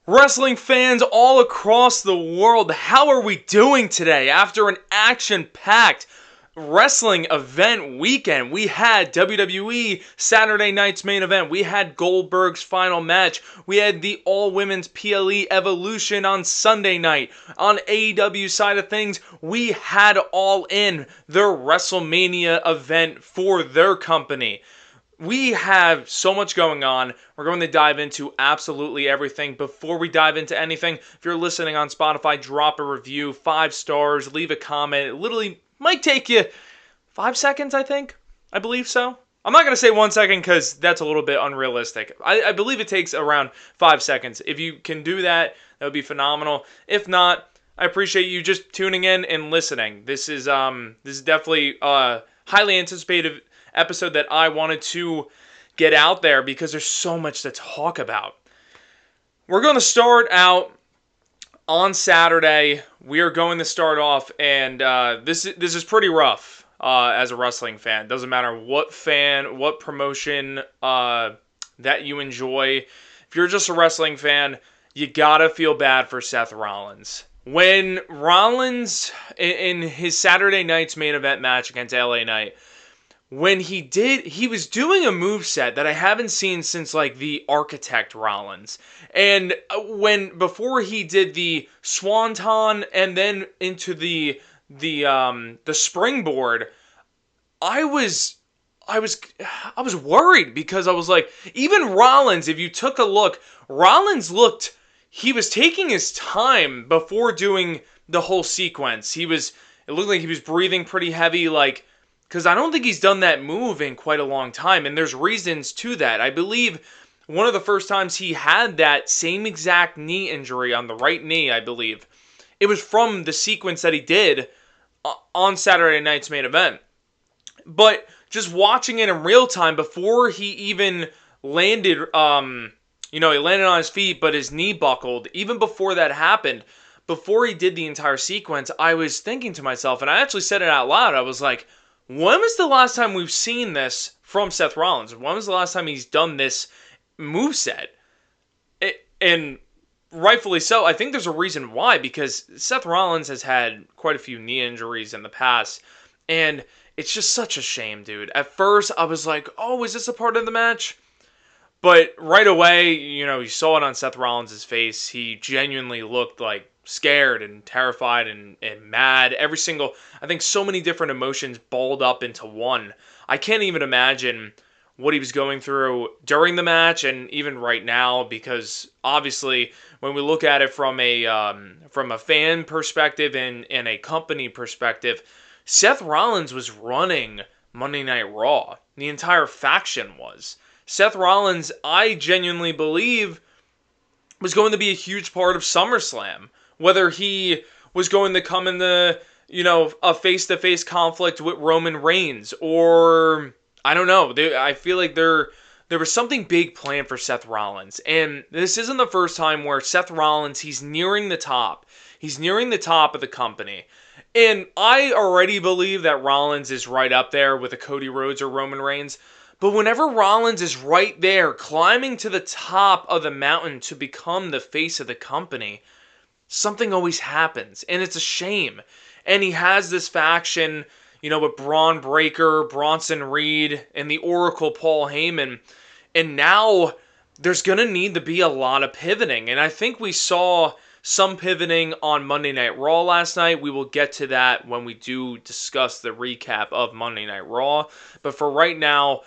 Wrestling fans all across the world, how are we doing today? After an action-packed wrestling event weekend, we had WWE Saturday night's main event, we had Goldberg's final match, we had the all-women's PLE Evolution on Sunday night. On AEW side of things, we had All In, their WrestleMania event for their company. We have so much going on. We're going to dive into absolutely everything. Before we dive into anything, if you're listening on Spotify, drop a review, 5 stars, leave a comment. It literally might take you 5 seconds, I believe so. I'm not going to say 1 second because that's a little bit unrealistic. I believe it takes around 5 seconds. If you can do that, that would be phenomenal. If not, I appreciate you just tuning in and listening. This is definitely a highly anticipated episode that I wanted to get out there because there's so much to talk about. We're going to start out on Saturday. We are going to start off, and this is pretty rough as a wrestling fan. Doesn't matter what promotion that you enjoy. If you're just a wrestling fan, you gotta feel bad for Seth Rollins. When Rollins, in his Saturday night's main event match against LA Knight, when he was doing a moveset that I haven't seen since like the Architect Rollins. And before he did the Swanton and then into the springboard, I was worried because I was like, even Rollins, if you took a look, he was taking his time before doing the whole sequence. It looked like he was breathing pretty heavy, because I don't think he's done that move in quite a long time, and there's reasons to that. I believe one of the first times he had that same exact knee injury on the right knee, I believe, it was from the sequence that he did on Saturday night's main event. But just watching it in real time before he even landed, he landed on his feet, but his knee buckled. Even before that happened, before he did the entire sequence, I was thinking to myself, and I actually said it out loud, I was like, when was the last time we've seen this from Seth Rollins? When was the last time he's done this moveset? And rightfully so. I think there's a reason why, because Seth Rollins has had quite a few knee injuries in the past, and it's just such a shame, dude. At first, I was like, oh, is this a part of the match? But right away, you saw it on Seth Rollins' face. He genuinely looked like scared and terrified and mad. I think so many different emotions balled up into one. I can't even imagine what he was going through during the match and even right now, because obviously when we look at it from a fan perspective and a company perspective, Seth Rollins was running Monday Night Raw. The entire faction was. Seth Rollins, I genuinely believe, was going to be a huge part of SummerSlam. Whether he was going to come in a face-to-face conflict with Roman Reigns, or I don't know. I feel like there was something big planned for Seth Rollins. And this isn't the first time where Seth Rollins, he's nearing the top. He's nearing the top of the company. And I already believe that Rollins is right up there with a Cody Rhodes or Roman Reigns. But whenever Rollins is right there, climbing to the top of the mountain to become the face of the company, something always happens, and it's a shame. And he has this faction, with Braun Breaker, Bronson Reed, and the Oracle Paul Heyman. And now there's going to need to be a lot of pivoting. And I think we saw some pivoting on Monday Night Raw last night. We will get to that when we do discuss the recap of Monday Night Raw. But for right now,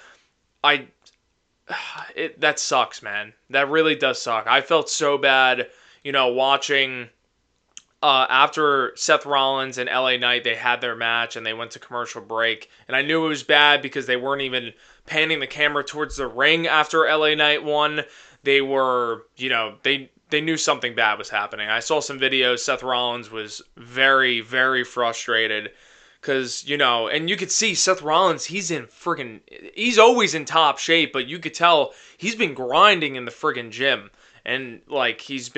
that sucks, man. That really does suck. I felt so bad, watching after Seth Rollins and LA Knight, they had their match and they went to commercial break. And I knew it was bad because they weren't even panning the camera towards the ring after LA Knight won. They were, they knew something bad was happening. I saw some videos. Seth Rollins was very, very frustrated because, and you could see Seth Rollins, he's always in top shape, but you could tell he's been grinding in the friggin' gym. And, he's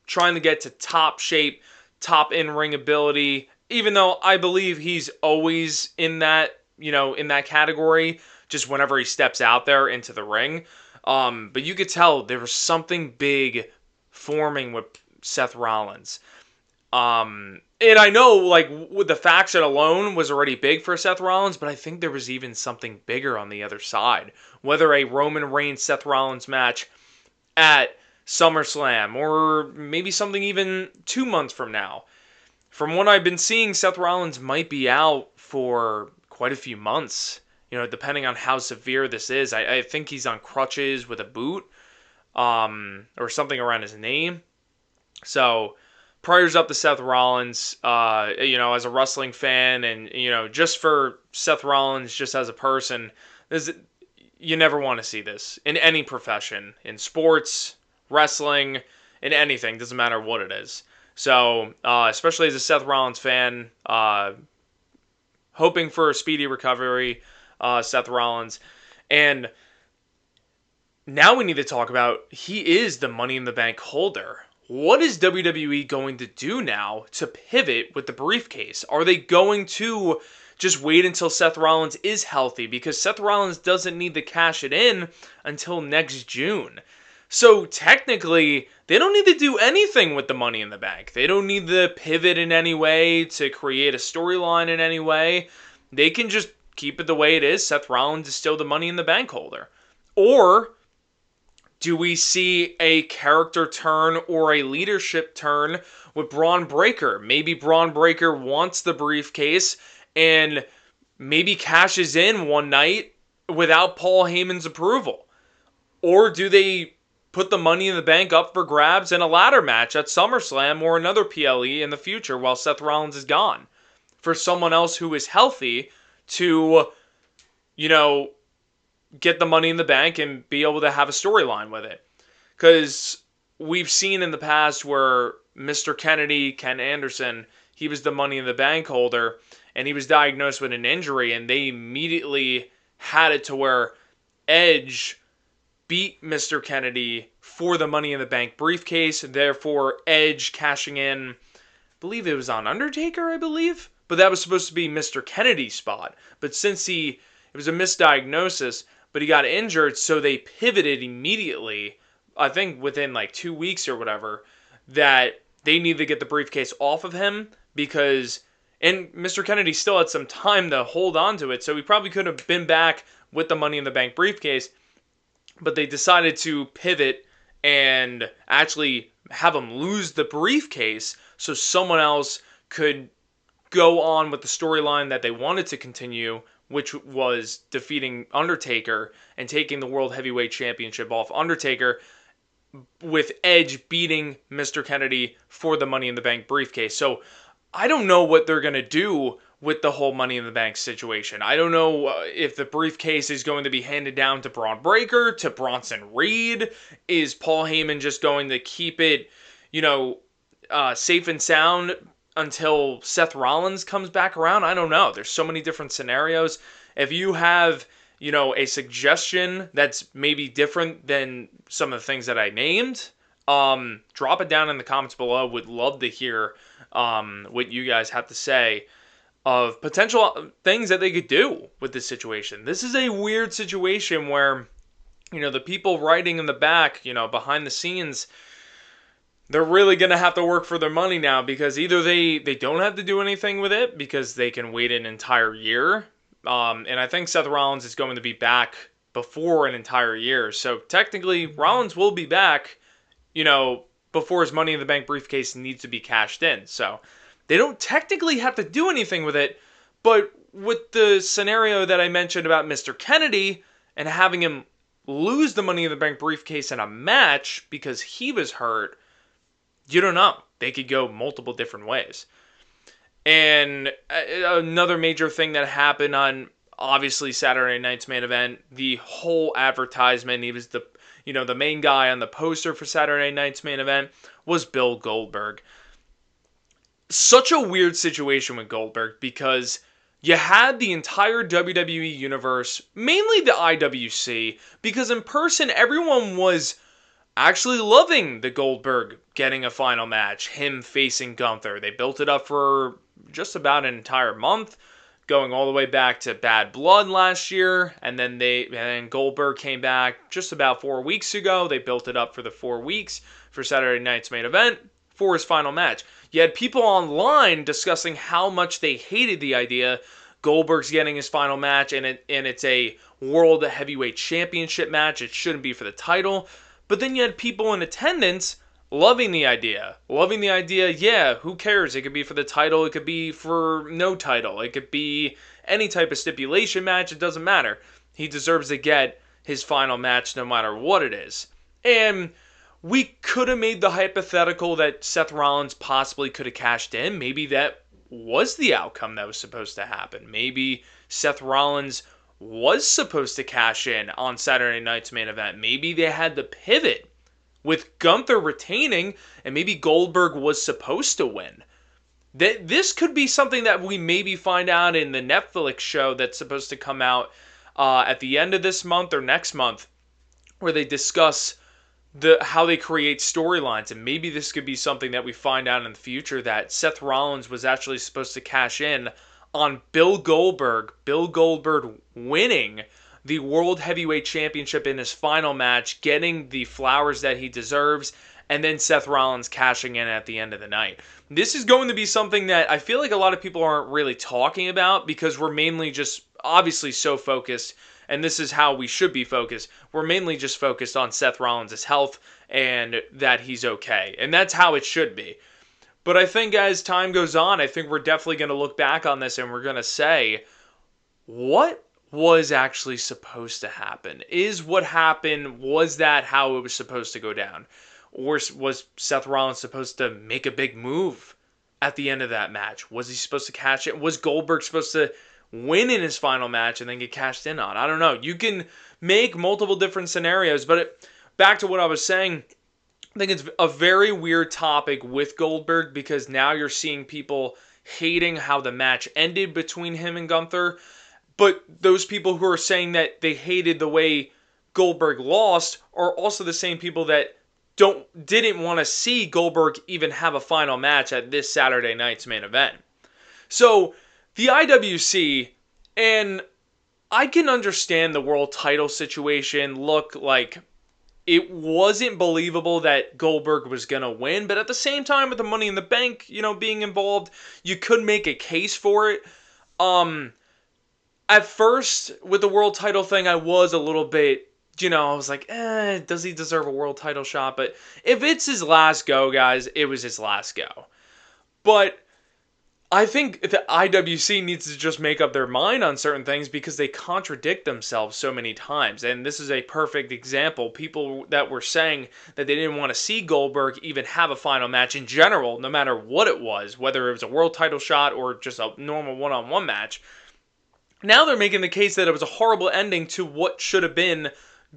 trying to get to top shape, top in-ring ability, even though I believe he's always in that, in that category, just whenever he steps out there into the ring. But you could tell there was something big forming with Seth Rollins. And I know, like, with the faction alone was already big for Seth Rollins, but I think there was even something bigger on the other side. Whether a Roman Reigns Seth Rollins match at SummerSlam, or maybe something even 2 months from now. From what I've been seeing, Seth Rollins might be out for quite a few months. Depending on how severe this is. I think he's on crutches with a boot, or something around his knee. So, prayers up to Seth Rollins, as a wrestling fan, and, just for Seth Rollins, just as a person, you never want to see this in any profession, in sports, wrestling, in anything, doesn't matter what it is. So, especially as a Seth Rollins fan, hoping for a speedy recovery, Seth Rollins. And now we need to talk about, he is the Money in the Bank holder. What is WWE going to do now to pivot with the briefcase? Are they going to just wait until Seth Rollins is healthy? Because Seth Rollins doesn't need to cash it in until next June. So technically, they don't need to do anything with the Money in the Bank. They don't need to pivot in any way, to create a storyline in any way. They can just keep it the way it is. Seth Rollins is still the Money in the Bank holder. Or do we see a character turn or a leadership turn with Braun Breaker? Maybe Braun Breaker wants the briefcase and maybe cashes in one night without Paul Heyman's approval. Or do they put the Money in the Bank up for grabs in a ladder match at SummerSlam or another PLE in the future while Seth Rollins is gone? For someone else who is healthy to, get the Money in the Bank and be able to have a storyline with it. Because we've seen in the past where Mr. Kennedy, Ken Anderson, he was the Money in the Bank holder, and he was diagnosed with an injury, and they immediately had it to where Edge beat Mr. Kennedy for the Money in the Bank briefcase, therefore Edge cashing in, I believe it was on Undertaker, but that was supposed to be Mr. Kennedy's spot. But since it was a misdiagnosis, but he got injured, so they pivoted immediately, I think within like 2 weeks or whatever, that they need to get the briefcase off of him because, and Mr. Kennedy still had some time to hold on to it, so he probably could have been back with the Money in the Bank briefcase, but they decided to pivot and actually have him lose the briefcase so someone else could go on with the storyline that they wanted to continue, which was defeating Undertaker and taking the World Heavyweight Championship off Undertaker, with Edge beating Mr. Kennedy for the Money in the Bank briefcase. So I don't know what they're going to do with the whole Money in the Bank situation. I don't know if the briefcase is going to be handed down to Braun Breaker, to Bronson Reed. Is Paul Heyman just going to keep it, safe and sound until Seth Rollins comes back around? I don't know. There's so many different scenarios. If you have, a suggestion that's maybe different than some of the things that I named, drop it down in the comments below. Would love to hear what you guys have to say of potential things that they could do with this situation. This is a weird situation where, the people writing in the back, behind the scenes, they're really going to have to work for their money now, because either they don't have to do anything with it because they can wait an entire year. And I think Seth Rollins is going to be back before an entire year. So technically, Rollins will be back, before his Money in the Bank briefcase needs to be cashed in. So they don't technically have to do anything with it. But with the scenario that I mentioned about Mr. Kennedy and having him lose the Money in the Bank briefcase in a match because he was hurt, you don't know. They could go multiple different ways. And another major thing that happened on, obviously, Saturday night's main event, the whole advertisement, he was the main guy on the poster for Saturday night's main event, was Bill Goldberg. Such a weird situation with Goldberg, because you had the entire WWE universe, mainly the IWC, because in person, everyone was actually loving the Goldberg getting a final match, him facing Gunther. They built it up for just about an entire month. going all the way back to Bad Blood last year, and then Goldberg came back just about 4 weeks ago. They built it up for the 4 weeks for Saturday night's main event for his final match. You had people online discussing how much they hated the idea Goldberg's getting his final match, and it's a World Heavyweight Championship match. It shouldn't be for the title. But then you had people in attendance loving the idea. Yeah, who cares? It could be for the title. It could be for no title. It could be any type of stipulation match. It doesn't matter. He deserves to get his final match no matter what it is. And we could have made the hypothetical that Seth Rollins possibly could have cashed in. Maybe that was the outcome that was supposed to happen. Maybe Seth Rollins was supposed to cash in on Saturday night's main event. Maybe they had to pivot with Gunther retaining, and maybe Goldberg was supposed to win. This could be something that we maybe find out in the Netflix show that's supposed to come out at the end of this month or next month, where they discuss how they create storylines, and maybe this could be something that we find out in the future, that Seth Rollins was actually supposed to cash in on Bill Goldberg winning the World Heavyweight Championship in his final match, getting the flowers that he deserves, and then Seth Rollins cashing in at the end of the night. This is going to be something that I feel like a lot of people aren't really talking about, because we're mainly just obviously so focused, and this is how we should be focused. We're mainly just focused on Seth Rollins' health and that he's okay. And that's how it should be. But I think as time goes on, I think we're definitely going to look back on this and we're going to say, what was actually supposed to happen? Is what happened, was that how it was supposed to go down? Or was Seth Rollins supposed to make a big move at the end of that match? Was he supposed to catch it? Was Goldberg supposed to win in his final match and then get cashed in on? I don't know. You can make multiple different scenarios, but back to what I was saying, I think it's a very weird topic with Goldberg, because now you're seeing people hating how the match ended between him and Gunther, but those people who are saying that they hated the way Goldberg lost are also the same people that didn't want to see Goldberg even have a final match at this Saturday night's main event. So the IWC, and I can understand the world title situation. Look, like, it wasn't believable that Goldberg was going to win, but at the same time, with the Money in the Bank, being involved, you could make a case for it. At first, with the world title thing, I was a little bit, I was like, does he deserve a world title shot? But if it's his last go, guys, it was his last go. But I think the IWC needs to just make up their mind on certain things, because they contradict themselves so many times. And this is a perfect example. People that were saying that they didn't want to see Goldberg even have a final match in general, no matter what it was, whether it was a world title shot or just a normal one-on-one match. Now they're making the case that it was a horrible ending to what should have been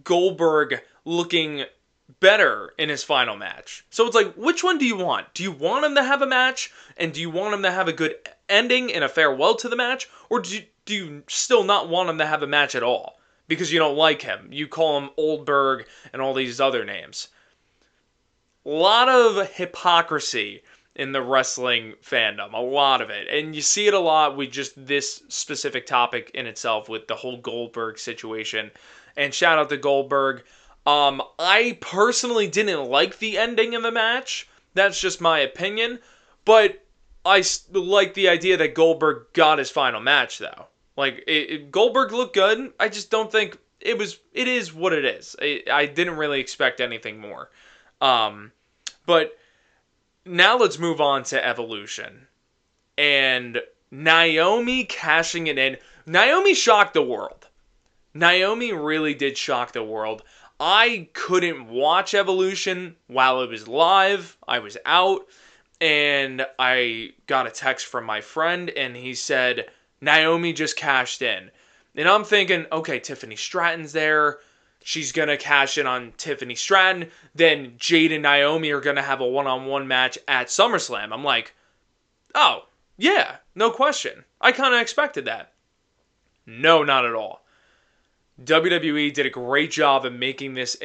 Goldberg looking better in his final match. So it's like, which one do you want? Do you want him to have a match? And do you want him to have a good ending and a farewell to the match? Or do you still not want him to have a match at all? Because you don't like him. You call him Oldberg and all these other names. A lot of hypocrisy in the wrestling fandom. A lot of it. And you see it a lot with just this specific topic in itself, with the whole Goldberg situation. And shout out to Goldberg. I personally didn't like the ending of the match. That's just my opinion. But I like the idea that Goldberg got his final match, though. Like, Goldberg looked good. I just don't think it is what it is. I didn't really expect anything more. But now let's move on to Evolution. And Naomi cashing it in. Naomi shocked the world. Naomi really did shock the world. I couldn't watch Evolution while it was live. I was out, and I got a text from my friend, and he said, Naomi just cashed in. And I'm thinking, okay, Tiffany Stratton's there. She's going to cash in on Tiffany Stratton. Then Jade and Naomi are going to have a one-on-one match at SummerSlam. I'm like, oh, yeah, no question. I kind of expected that. No, not at all. WWE did a great job of making this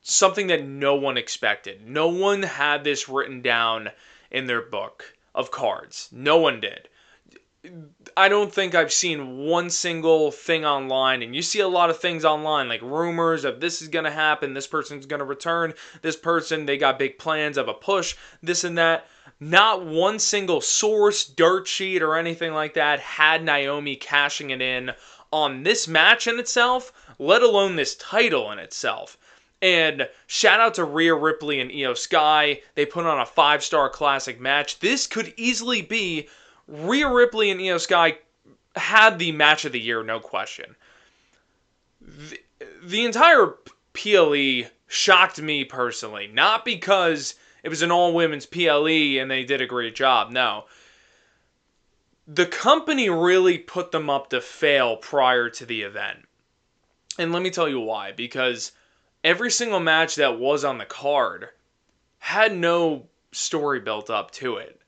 something that no one expected. No one had this written down in their book of cards. No one did. I don't think I've seen one single thing online, and you see a lot of things online, like rumors of this is going to happen, this person's going to return, this person, they got big plans of a push, this and that. Not one single source, dirt sheet, or anything like that had Naomi cashing it in on this match in itself, let alone this title in itself. And shout out to Rhea Ripley and Io Sky. They put on a 5-star classic match. This could easily be Rhea Ripley and Io Sky had the match of the year, no question. The entire PLE shocked me personally. Not because it was an all-women's PLE and they did a great job, no. The company really put them up to fail prior to the event. And let me tell you why. Because every single match that was on the card had no story built up to it.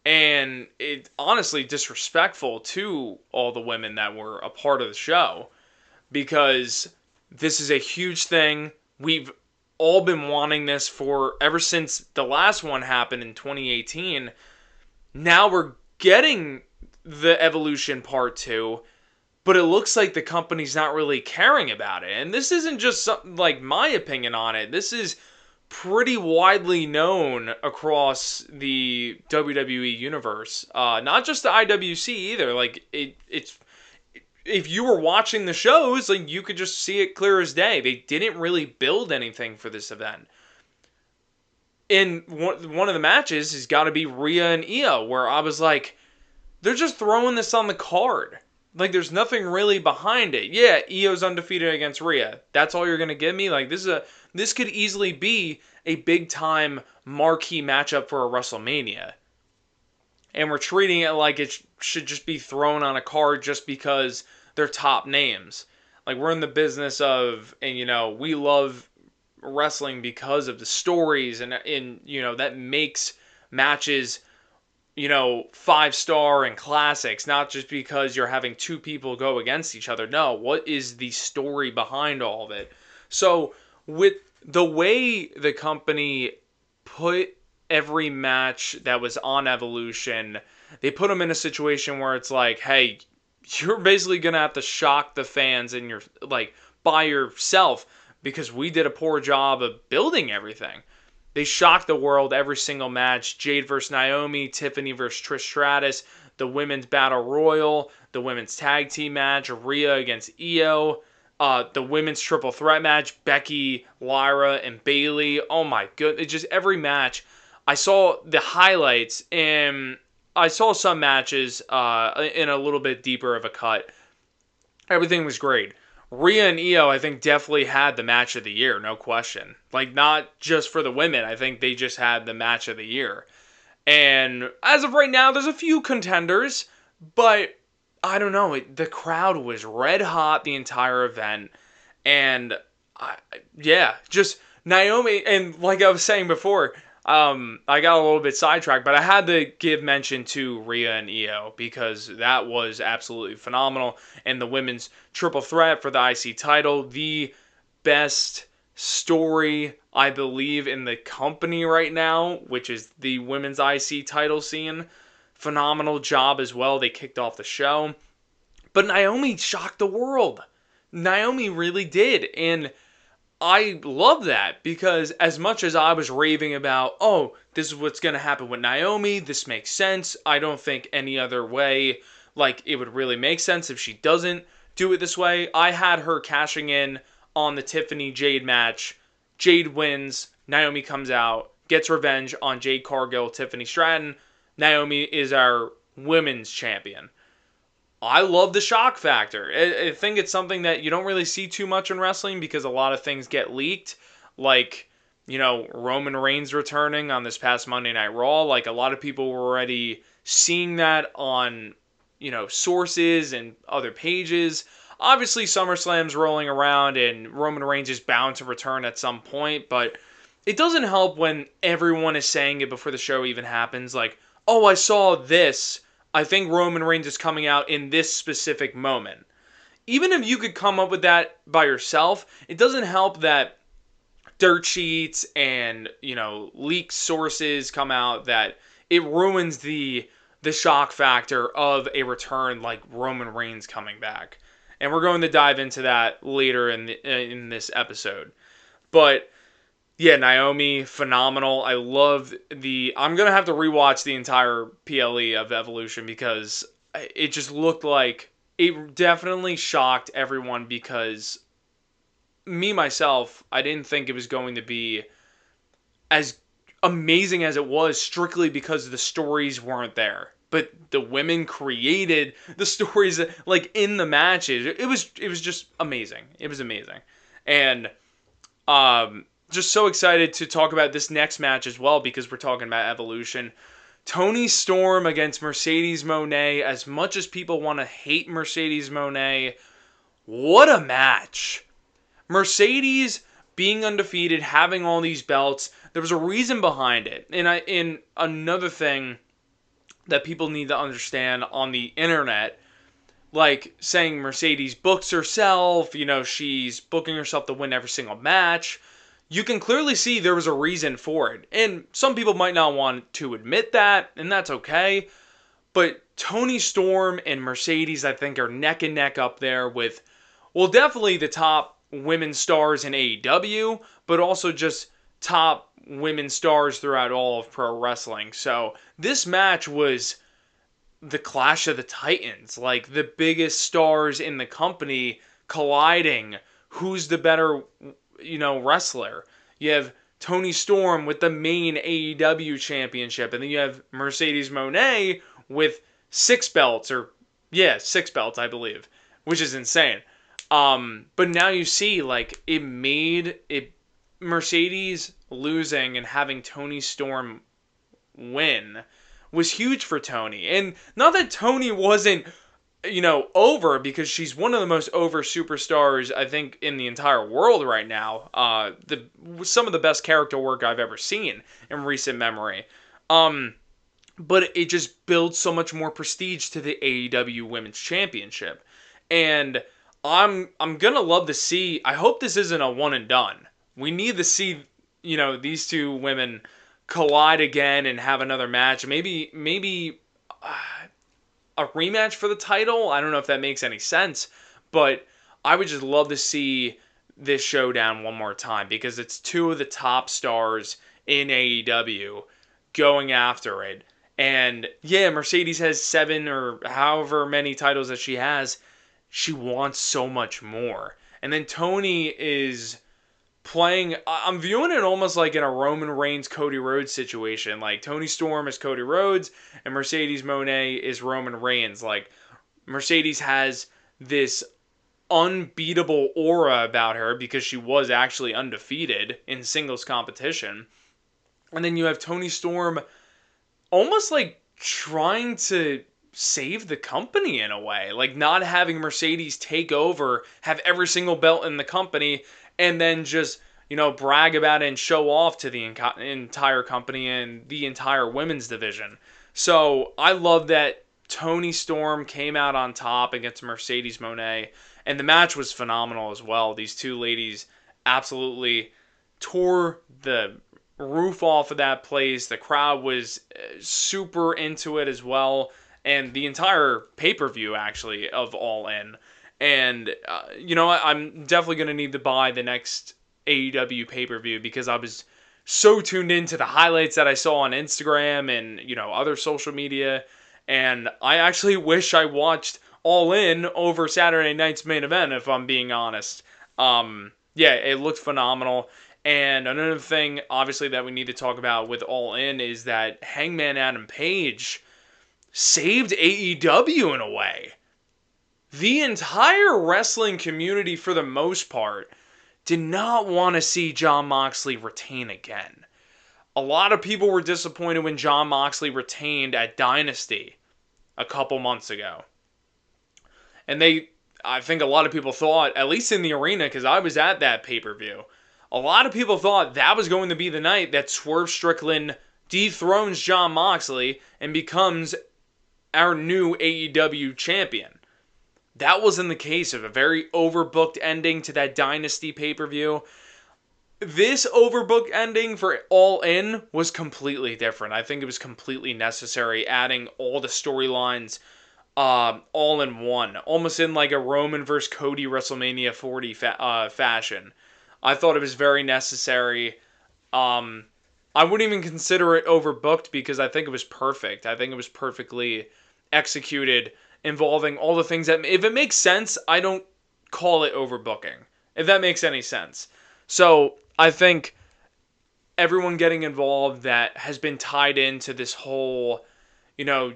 And it honestly disrespectful to all the women that were a part of the show, because this is a huge thing. We've all been wanting this for ever since the last one happened in 2018. Now we're getting the Evolution Part 2, but it looks like the company's not really caring about it. And this isn't just something like my opinion on it. This is pretty widely known across the WWE universe. Not just the IWC either. Like it's if you were watching the shows, like you could just see it clear as day. They didn't really build anything for this event. And one of the matches has got to be Rhea and Io, where I was like, they're just throwing this on the card. Like, there's nothing really behind it. Yeah, Io's undefeated against Rhea. That's all you're going to give me? Like, this could easily be a big-time marquee matchup for a WrestleMania. And we're treating it like it should just be thrown on a card just because they're top names. Like, we're in the business of, and, you know, we love wrestling because of the stories and you know, that makes matches, you know, 5-star and classics, not just because you're having two people go against each other. No, what is the story behind all of it? So with the way the company put every match that was on Evolution, they put them in a situation where it's like, hey, you're basically going to have to shock the fans in your, like, by yourself, because we did a poor job of building everything. They shocked the world every single match. Jade versus Naomi, Tiffany versus Trish Stratus, the women's battle royal, the women's tag team match, Rhea against Io, the women's triple threat match, Becky, Lyra, and Bayley. Oh my goodness, just every match. I saw the highlights, and I saw some matches in a little bit deeper of a cut. Everything was great. Rhea and Io, I think, definitely had the match of the year, no question. Like, not just for the women. I think they just had the match of the year. And as of right now, there's a few contenders, but I don't know. The crowd was red hot the entire event. And, yeah, just Naomi, and like I was saying before, I got a little bit sidetracked, but I had to give mention to Rhea and Io because that was absolutely phenomenal. And the women's triple threat for the IC title, the best story, I believe, in the company right now, which is the women's IC title scene. Phenomenal job as well. They kicked off the show. But Naomi shocked the world. Naomi really did. And I love that, because as much as I was raving about, oh, this is what's going to happen with Naomi, this makes sense, I don't think any other way, like, it would really make sense if she doesn't do it this way. I had her cashing in on the Tiffany Jade match. Jade wins, Naomi comes out, gets revenge on Jade Cargill, Tiffany Stratton. Naomi is our women's champion. I love the shock factor. I think it's something that you don't really see too much in wrestling because a lot of things get leaked. Like, you know, Roman Reigns returning on this past Monday Night Raw. Like, a lot of people were already seeing that on, you know, sources and other pages. Obviously, SummerSlam's rolling around and Roman Reigns is bound to return at some point. But it doesn't help when everyone is saying it before the show even happens. Like, oh, I saw this. I think Roman Reigns is coming out in this specific moment. Even if you could come up with that by yourself, it doesn't help that dirt sheets and, you know, leaked sources come out, that it ruins the the shock factor of a return like Roman Reigns coming back. And we're going to dive into that later in this episode. But yeah, Naomi, phenomenal. I love I'm going to have to rewatch the entire PLE of Evolution because it just looked like it definitely shocked everyone because myself, I didn't think it was going to be as amazing as it was strictly because the stories weren't there. But the women created the stories like in the matches. It was just amazing. It was amazing. And just so excited to talk about this next match as well because we're talking about Evolution. Toni Storm against Merecedes Mone. As much as people want to hate Mercedes Mone, what a match. Mercedes being undefeated, having all these belts, there was a reason behind it. And another thing that people need to understand on the internet, like saying Mercedes books herself, she's booking herself to win every single match. You can clearly see there was a reason for it. And some people might not want to admit that, and that's okay. But Toni Storm and Mercedes, I think, are neck and neck up there with, well, definitely the top women stars in AEW, but also just top women stars throughout all of pro wrestling. So this match was the Clash of the Titans, like the biggest stars in the company colliding. Who's the better, wrestler? You have Toni Storm with the main AEW championship, and then you have Mercedes Mone with 6 belts, 6 belts, I believe, which is insane. But now you see, like, it made it Mercedes losing and having Toni Storm win was huge for Toni. And not that Toni wasn't, over, because she's one of the most over superstars, I think, in the entire world right now. Some of the best character work I've ever seen in recent memory. But it just builds so much more prestige to the AEW Women's Championship. And I'm gonna love to see. I hope this isn't a one and done. We need to see, these two women collide again and have another match. Maybe a rematch for the title. I don't know if that makes any sense, but I would just love to see this showdown one more time because it's two of the top stars in AEW going after it. And yeah, Mercedes has 7 or however many titles that she has. She wants so much more. And then Toni is playing, I'm viewing it almost like in a Roman Reigns Cody Rhodes situation. Like Toni Storm is Cody Rhodes and Mercedes Mone is Roman Reigns. Like Mercedes has this unbeatable aura about her because she was actually undefeated in singles competition. And then you have Toni Storm almost like trying to save the company in a way, like not having Mercedes take over, have every single belt in the company, and then just, brag about it and show off to the entire company and the entire women's division. So I love that Toni Storm came out on top against Mercedes Mone, and the match was phenomenal as well. These two ladies absolutely tore the roof off of that place. The crowd was super into it as well. And the entire pay-per-view, actually, of All In. And, I'm definitely going to need to buy the next AEW pay-per-view because I was so tuned into the highlights that I saw on Instagram and, other social media. And I actually wish I watched All In over Saturday night's main event, if I'm being honest. It looked phenomenal. And another thing, obviously, that we need to talk about with All In is that Hangman Adam Page saved AEW in a way. The entire wrestling community, for the most part, did not want to see Jon Moxley retain again. A lot of people were disappointed when Jon Moxley retained at Dynasty a couple months ago. And I think a lot of people thought, at least in the arena, because I was at that pay-per-view, a lot of people thought that was going to be the night that Swerve Strickland dethrones Jon Moxley and becomes our new AEW champion. That wasn't the case. Of a very overbooked ending to that Dynasty pay-per-view. This overbook ending for All In was completely different. I think it was completely necessary, adding all the storylines all in one, almost in like a Roman versus Cody WrestleMania 40 fashion. I thought it was very necessary. I wouldn't even consider it overbooked because I think it was perfect. I think it was perfectly executed, involving all the things that, if it makes sense, I don't call it overbooking, if that makes any sense. So I think everyone getting involved that has been tied into this whole,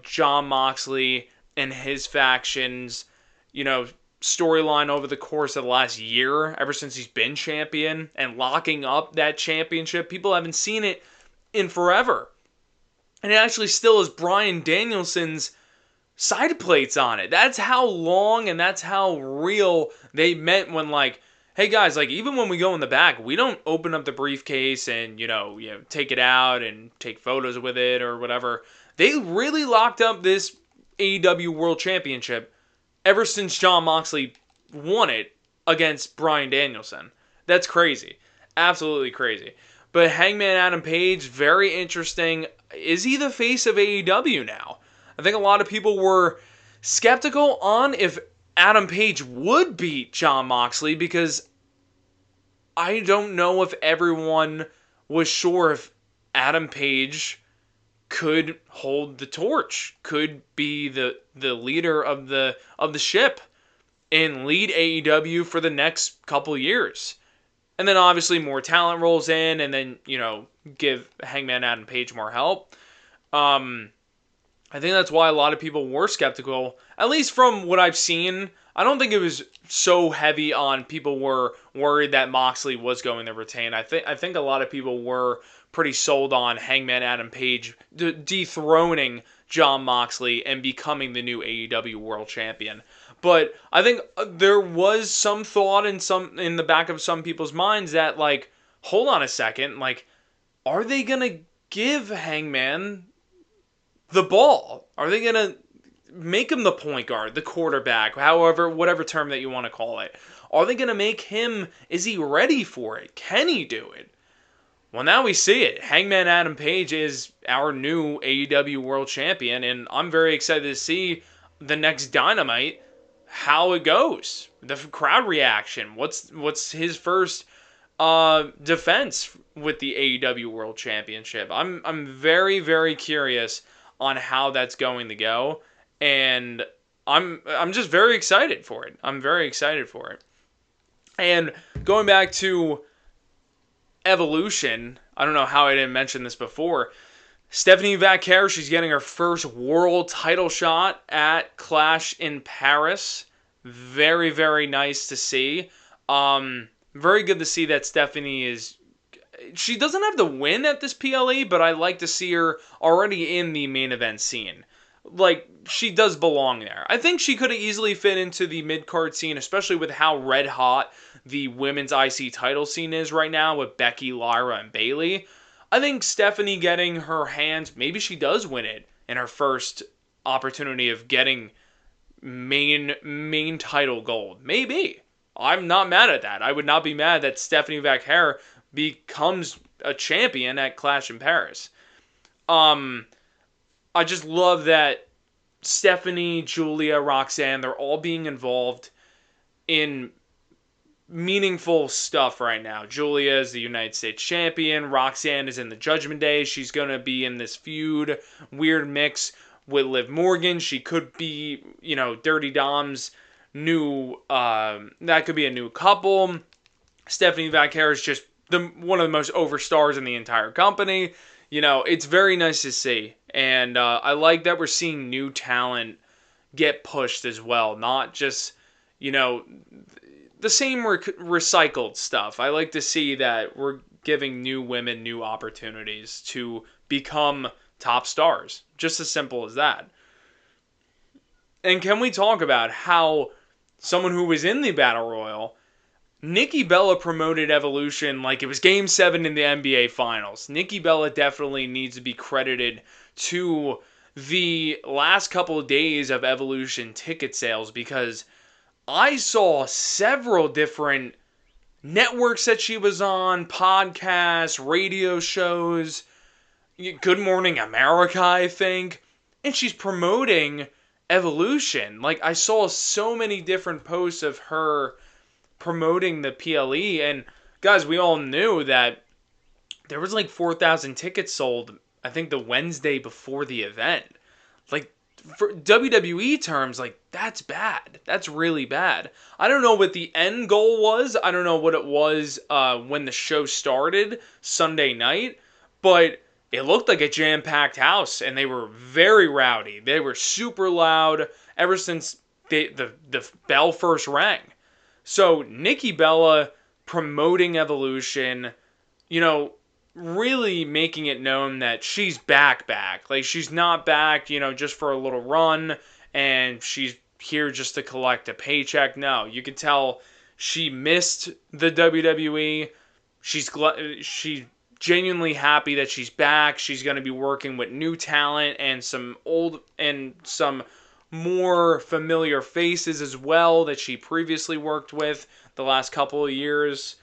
Jon Moxley and his factions, storyline over the course of the last year, ever since he's been champion, and locking up that championship. People haven't seen it in forever. And it actually still is Bryan Danielson's side plates on it. That's how long and that's how real they meant when, like, hey guys, like, even when we go in the back, we don't open up the briefcase and, take it out and take photos with it or whatever. They really locked up this AEW World Championship ever since Jon Moxley won it against Bryan Danielson. That's crazy. Absolutely crazy. But Hangman Adam Page, very interesting. Is he the face of AEW now? I think a lot of people were skeptical on if Adam Page would beat Jon Moxley, because I don't know if everyone was sure if Adam Page could hold the torch, could be the leader of the ship and lead AEW for the next couple years. And then obviously more talent rolls in, and then, give Hangman Adam Page more help. I think that's why a lot of people were skeptical, at least from what I've seen. I don't think it was so heavy on people were worried that Moxley was going to retain. I think a lot of people were pretty sold on Hangman Adam Page dethroning Jon Moxley and becoming the new AEW World Champion. But I think there was some thought in the back of some people's minds that, like, hold on a second, like, are they gonna give Hangman the ball? Are they gonna make him the point guard, the quarterback, whatever term that you want to call it? Are they gonna make him? Is he ready for it? Can he do it? Well, now we see it. Hangman Adam Page is our new AEW World Champion, and I'm very excited to see the next Dynamite, how it goes, the crowd reaction. What's his first defense with the AEW World Championship? I'm very, very curious on how that's going to go, and I'm just very excited for it. I'm very excited for it. And going back to Evolution, I don't know how I didn't mention this before. Stephanie Vaquer, she's getting her first world title shot at Clash in Paris. Very, very nice to see. Very good to see that Stephanie she doesn't have the win at this PLE, but I like to see her already in the main event scene. Like, she does belong there. I think she could have easily fit into the mid-card scene, especially with how red hot the women's IC title scene is right now with Becky, Lyra, and Bayley. I think Stephanie getting her hands, maybe she does win it in her first opportunity of getting main title gold. Maybe. I'm not mad at that. I would not be mad that Stephanie Vaquer becomes a champion at Clash in Paris. I just love that Stephanie, Julia, Roxanne, they're all being involved in meaningful stuff right now. Julia is the United States champion. Roxanne is in the Judgment Day. She's going to be in this feud, weird mix with Liv Morgan. She could be, Dirty Dom's new, that could be a new couple. Stephanie Vaquer is just one of the most over stars in the entire company. It's very nice to see. And I like that we're seeing new talent get pushed as well. Not just, the same recycled stuff. I like to see that we're giving new women new opportunities to become top stars. Just as simple as that. And can we talk about how someone who was in the Battle Royal, Nikki Bella, promoted Evolution like it was Game 7 in the NBA Finals. Nikki Bella definitely needs to be credited to the last couple of days of Evolution ticket sales, because I saw several different networks that she was on, podcasts, radio shows, Good Morning America, I think. And she's promoting Evolution. Like, I saw so many different posts of her promoting the PLE. And, guys, we all knew that there was like 4,000 tickets sold, I think, the Wednesday before the event. Like, for WWE terms, like, that's bad. That's really bad. I don't know what the end goal was. I don't know what it was when the show started Sunday night. But it looked like a jam-packed house, and they were very rowdy. They were super loud ever since the bell first rang. So Nikki Bella promoting Evolution, really making it known that she's back. Like, she's not back, just for a little run, and she's here just to collect a paycheck. No, you can tell she missed the WWE. She's genuinely happy that she's back. She's going to be working with new talent and some more familiar faces as well that she previously worked with the last couple of years.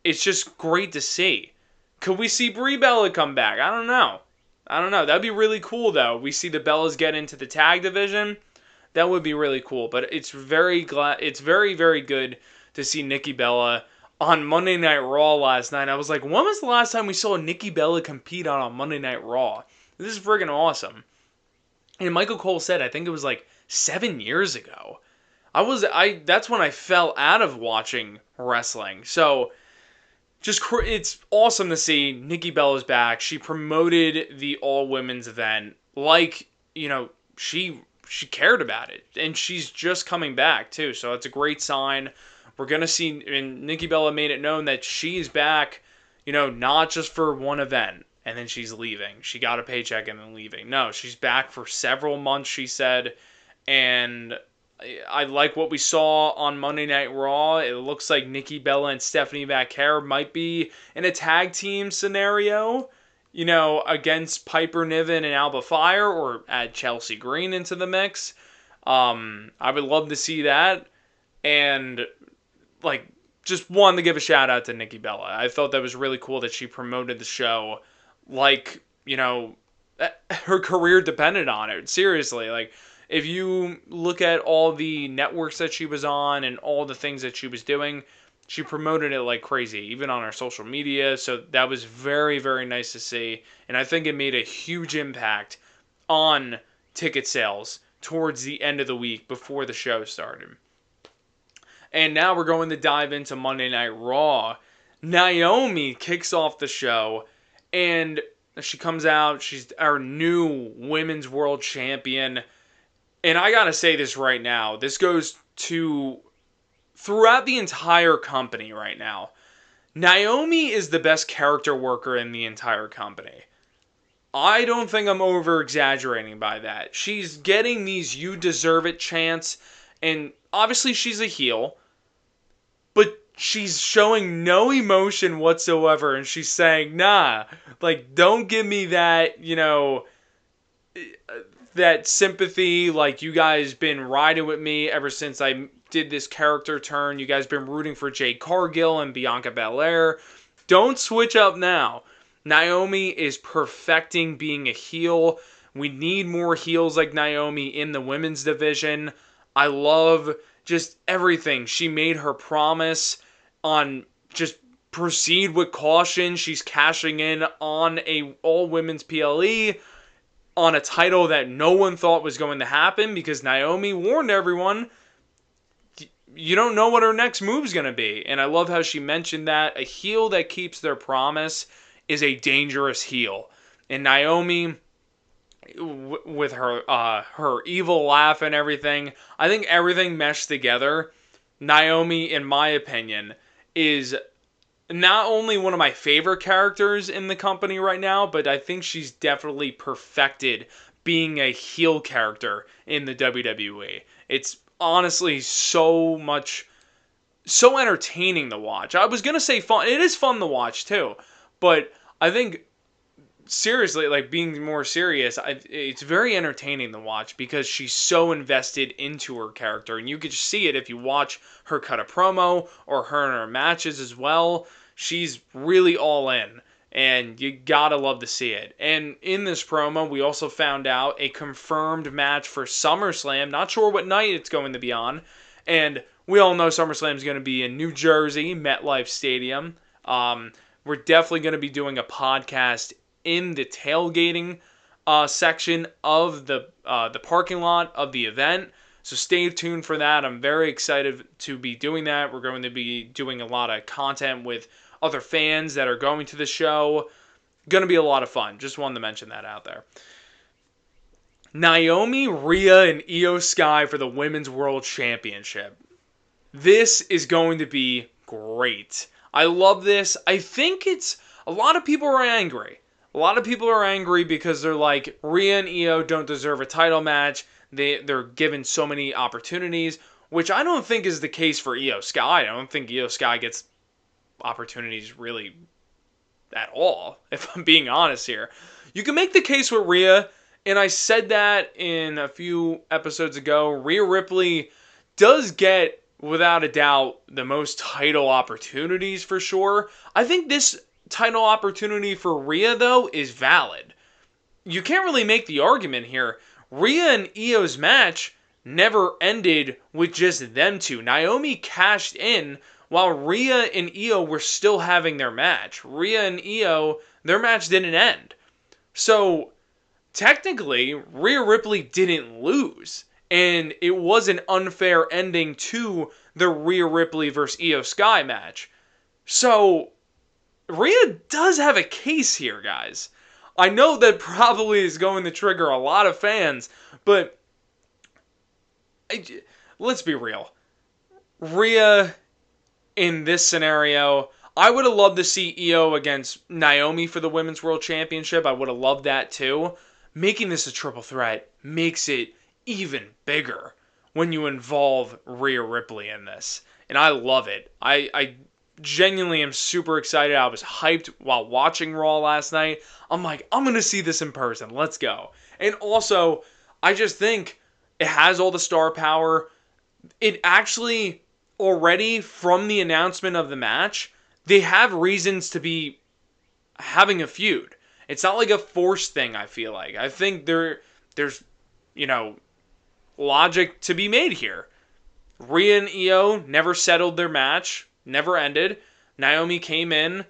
It's just great to see. Could we see Brie Bella come back? I don't know. That'd be really cool, though. We see the Bellas get into the tag division. That would be really cool. But it's very, very good to see Nikki Bella on Monday Night Raw last night. I was like, when was the last time we saw Nikki Bella compete on a Monday Night Raw? This is friggin' awesome. And Michael Cole said, I think it was like 7 years ago. That's when I fell out of watching wrestling. So, it's awesome to see Nikki Bella's back. She promoted the all-women's event like, she cared about it. And she's just coming back, too. So, it's a great sign. We're going to see, and Nikki Bella made it known that she's back, not just for one event, and then she's leaving. She got a paycheck and then leaving. No, she's back for several months, she said, and I like what we saw on Monday Night Raw. It looks like Nikki Bella and Stephanie Vaquer might be in a tag team scenario, against Piper Niven and Alba Fire, or add Chelsea Green into the mix. I would love to see that, and just wanted to give a shout out to Nikki Bella. I thought that was really cool that she promoted the show like, her career depended on it. Seriously, if you look at all the networks that she was on and all the things that she was doing, she promoted it like crazy, even on her social media. So that was very, very nice to see. And I think it made a huge impact on ticket sales towards the end of the week before the show started. And now we're going to dive into Monday Night Raw. Naomi kicks off the show, and she comes out. She's our new Women's World Champion. And I gotta say this right now. This goes to throughout the entire company right now. Naomi is the best character worker in the entire company. I don't think I'm over-exaggerating by that. She's getting these "you deserve it" chants, and obviously she's a heel, but she's showing no emotion whatsoever, and she's saying, nah, don't give me that, that sympathy, you guys been riding with me ever since I did this character turn. You guys been rooting for Jade Cargill and Bianca Belair. Don't switch up now. Naomi is perfecting being a heel. We need more heels like Naomi in the women's division. I love just everything. She made her promise on just proceed with caution. She's cashing in on a all-women's PLE, on a title that no one thought was going to happen, because Naomi warned everyone, you don't know what her next move's going to be. And I love how she mentioned that. A heel that keeps their promise is a dangerous heel. And Naomi, with her evil laugh and everything, I think everything meshed together. Naomi, in my opinion, is not only one of my favorite characters in the company right now, but I think she's definitely perfected being a heel character in the WWE. It's honestly so entertaining to watch. I was going to say fun. It is fun to watch too, but I think seriously, like being more serious, it's very entertaining to watch because she's so invested into her character, and you could see it if you watch her cut a promo or her in her matches as well. She's really all in, and you gotta love to see it. And in this promo, we also found out a confirmed match for SummerSlam. Not sure what night it's going to be on, and we all know SummerSlam is going to be in New Jersey, MetLife Stadium. We're definitely going to be doing a podcast in the tailgating section of the parking lot of the event. So stay tuned for that. I'm very excited to be doing that. We're going to be doing a lot of content with other fans that are going to the show. Going to be a lot of fun. Just wanted to mention that out there. Naomi, Rhea, and Io Sky for the Women's World Championship. This is going to be great. I love this. I think a lot of people are angry. A lot of people are angry because they're like, Rhea and Io don't deserve a title match. They're given so many opportunities, which I don't think is the case for Io Sky. I don't think Io Sky gets opportunities really at all, if I'm being honest here. You can make the case with Rhea, and I said that in a few episodes ago. Rhea Ripley does get, without a doubt, the most title opportunities for sure. I think this title opportunity for Rhea, though, is valid. You can't really make the argument here. Rhea and Io's match never ended with just them two. Naomi cashed in while Rhea and Io were still having their match. Rhea and Io, their match didn't end. So, technically, Rhea Ripley didn't lose. And it was an unfair ending to the Rhea Ripley versus Io Sky match. So, Rhea does have a case here, guys. I know that probably is going to trigger a lot of fans, but let's be real. Rhea, in this scenario, I would have loved to see Io against Naomi for the Women's World Championship. I would have loved that too. Making this a triple threat makes it even bigger when you involve Rhea Ripley in this. And I love it. I genuinely am super excited. I was hyped while watching Raw last night. I'm like, I'm going to see this in person. Let's go. And also, I just think it has all the star power. It actually, already from the announcement of the match, they have reasons to be having a feud. It's not like a forced thing, I feel like. I think there's, logic to be made here. Rhea and Io never settled their match, never ended. Naomi came in,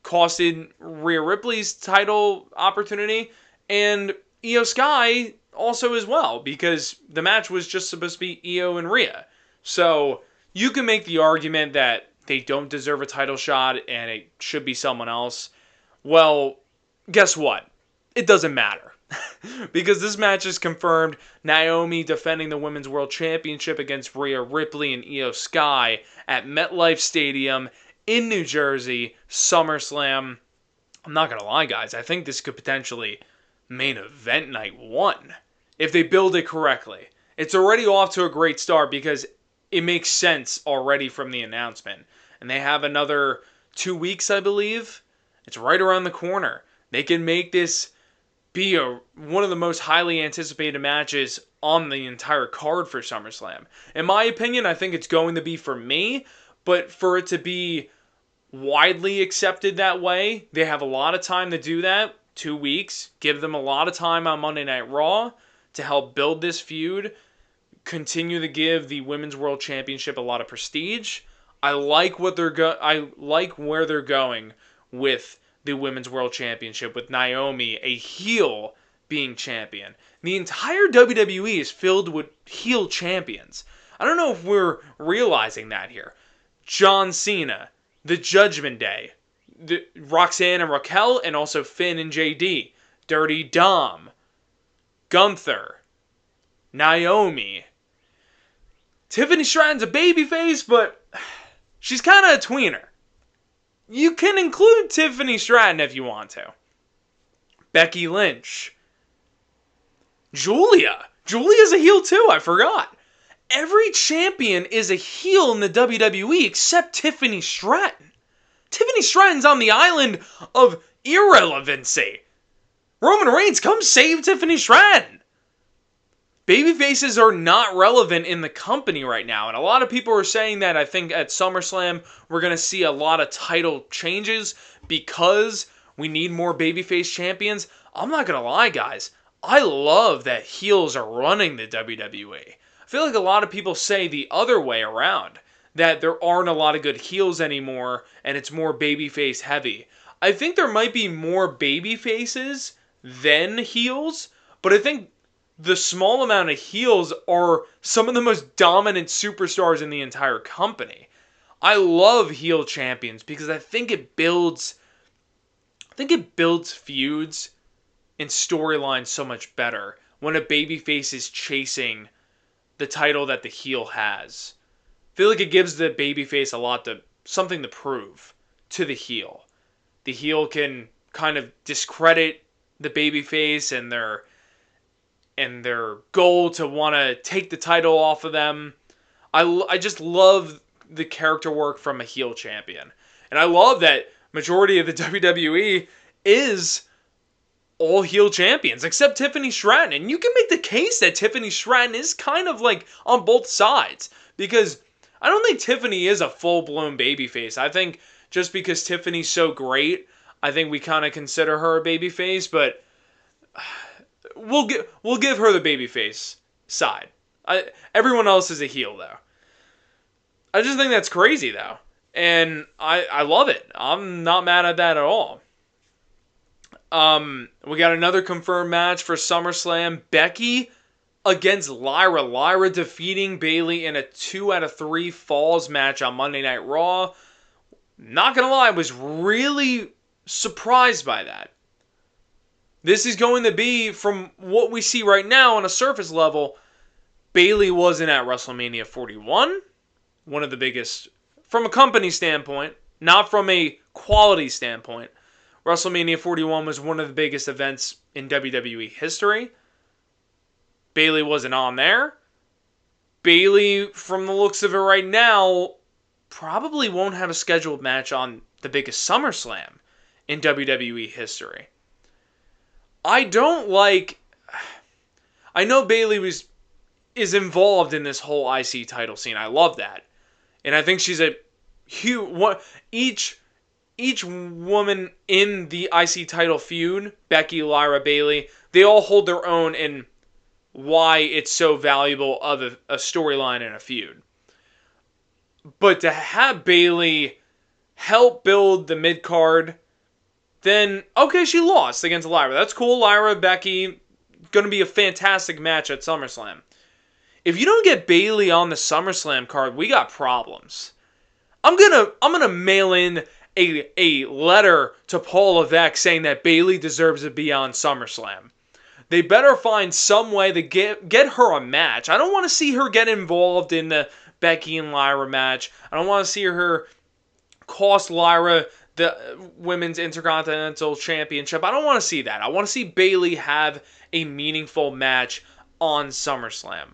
costed Rhea Ripley's title opportunity, and Io Sky also as well, because the match was just supposed to be Io and Rhea. So you can make the argument that they don't deserve a title shot and it should be someone else. Well, guess what? It doesn't matter. Because this match is confirmed. Naomi defending the Women's World Championship against Rhea Ripley and Io Sky at MetLife Stadium in New Jersey, SummerSlam. I'm not going to lie, guys. I think this could potentially main event night 1 if they build it correctly. It's already off to a great start because it makes sense already from the announcement. And they have another 2 weeks, I believe. It's right around the corner. They can make this be one of the most highly anticipated matches on the entire card for SummerSlam. In my opinion, I think it's going to be for me, but for it to be widely accepted that way, they have a lot of time to do that. 2 weeks. Give them a lot of time on Monday Night Raw to help build this feud. Continue to give the Women's World Championship a lot of prestige. I like where they're going with the Women's World Championship, with Naomi, a heel, being champion. The entire WWE is filled with heel champions. I don't know if we're realizing that here. John Cena, the Judgment Day, Roxanne and Raquel, and also Finn and JD, Dirty Dom, Gunther, Naomi. Tiffany Stratton's a babyface, but she's kind of a tweener. You can include Tiffany Stratton if you want to. Becky Lynch. Julia. Julia's a heel too, I forgot. Every champion is a heel in the WWE except Tiffany Stratton. Tiffany Stratton's on the island of irrelevancy. Roman Reigns, come save Tiffany Stratton. Babyfaces are not relevant in the company right now. And a lot of people are saying that I think at SummerSlam we're going to see a lot of title changes because we need more babyface champions. I'm not going to lie, guys. I love that heels are running the WWE. I feel like a lot of people say the other way around, that there aren't a lot of good heels anymore and it's more babyface heavy. I think there might be more babyfaces than heels, but I think the small amount of heels are some of the most dominant superstars in the entire company. I love heel champions because I think it builds feuds and storylines so much better when a babyface is chasing the title that the heel has. I feel like it gives the babyface something to prove to the heel. The heel can kind of discredit the babyface and their goal to want to take the title off of them. I just love the character work from a heel champion. And I love that majority of the WWE is all heel champions, except Tiffany Stratton. And you can make the case that Tiffany Stratton is kind of like on both sides, because I don't think Tiffany is a full-blown babyface. I think just because Tiffany's so great, I think we kind of consider her a babyface, but we'll give her the babyface side. Everyone else is a heel, though. I just think that's crazy, though. And I love it. I'm not mad at that at all. We got another confirmed match for SummerSlam. Becky against Lyra. Lyra defeating Bayley in a 2 out of 3 falls match on Monday Night Raw. Not gonna lie, I was really surprised by that. This is going to be, from what we see right now on a surface level, Bayley wasn't at WrestleMania 41. One of the biggest, from a company standpoint, not from a quality standpoint. WrestleMania 41 was one of the biggest events in WWE history. Bayley wasn't on there. Bayley, from the looks of it right now, probably won't have a scheduled match on the biggest SummerSlam in WWE history. I know Bayley is involved in this whole IC title scene. I love that. And I think she's a huge one. Each woman in the IC title feud, Becky, Lyra, Bayley, they all hold their own in why it's so valuable of a storyline and a feud. But to have Bayley help build the mid-card, then, okay, she lost against Lyra. That's cool. Lyra, Becky, going to be a fantastic match at SummerSlam. If you don't get Bayley on the SummerSlam card, we got problems. I'm gonna mail in a letter to Paul Levesque saying that Bayley deserves to be on SummerSlam. They better find some way to get her a match. I don't want to see her get involved in the Becky and Lyra match. I don't want to see her cost Lyra the Women's Intercontinental Championship. I don't want to see that. I want to see Bayley have a meaningful match on SummerSlam.